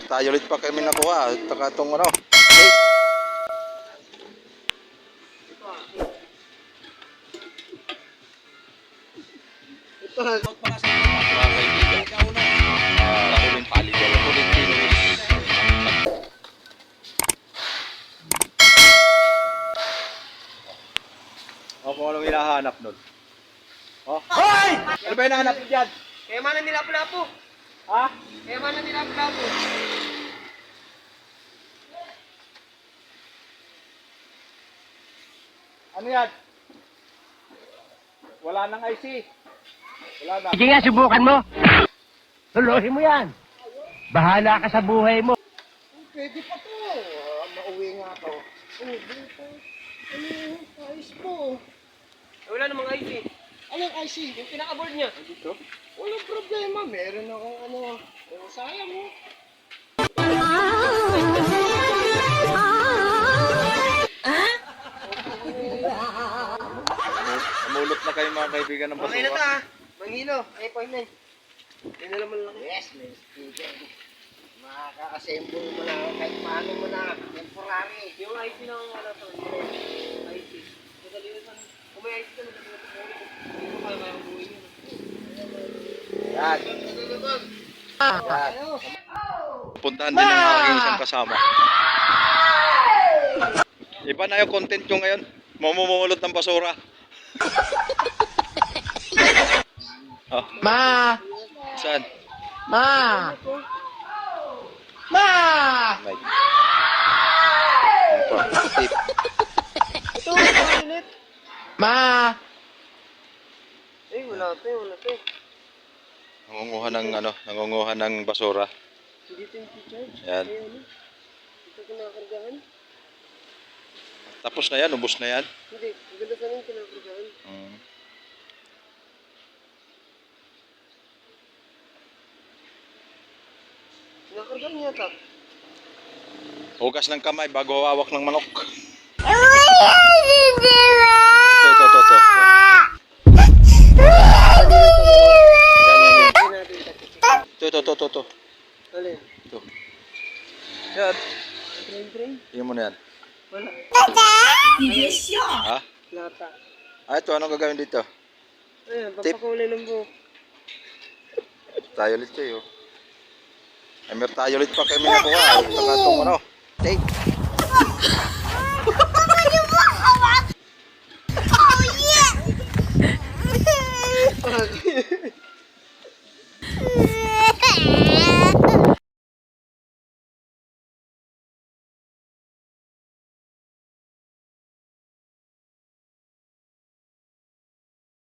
tayo ulit pa kami nakuha. Taka itong ano. Okay. Ito na. Mga kaibigan. Huling pali. Huling pinulis. O, kung anong hinahanap nun. Oh. Hoy! Ano ba hinahanap dyan? Kaya mana nila lapo. Ha? Kaya mana nila lapo. Ano yan? Wala nang IC. Wala na. Sige nga, subukan mo. Tulohin mo yan. Bahala ka sa buhay mo. Pwede pa to. Mauwi nga to. Oh, dito. Ano, ayos po. Wala namang IC. Anong IC? Yung pinaka-board niya. Dito? Walang problema. Meron akong ano. Pero sayang mo. Namulot na kayo mga kaibigan ng Okay na basura. ta. Manghilo. Ay, point na. Yan na naman lang. Yes, may speaker. Makaka-assemble mo na kahit paano mo na. Temporary. Yung IC ng ano to. IC. Madali na saan. Kung may IC ka, madali na ito. Hindi mo kaya buhay yun. Yan. Yan. Puntahan din ang aking isang kasama. Iba na yung content nyo ngayon. Mamumulot ng basura. Oh, Ma! saan? Ma! Ma! May. Tip. Ito, mainit. Ma! Eh, wala to, wala to. Nangunguha ng basura. Hindi ito yung charge. Yan. Ay, ano? Ito kinakargahan. Tapos na yan, ubos na yan. Hindi, maganda sana yung kinakargahan. Kinakargahan niya ta. Hugas ng kamay bago hawak ng manok. Ito. Yan. Ito. Alin? Ito. Yan. Train? Tingnan mo na yan. Wala. Ha? Lata. Ito, anong gagawin dito? Ayan, Tip. papakulay ng buhok. Tayo ulit kayo. Tayo ulit pa kami nakuha. Taka itong ano. Take. Oh yeah!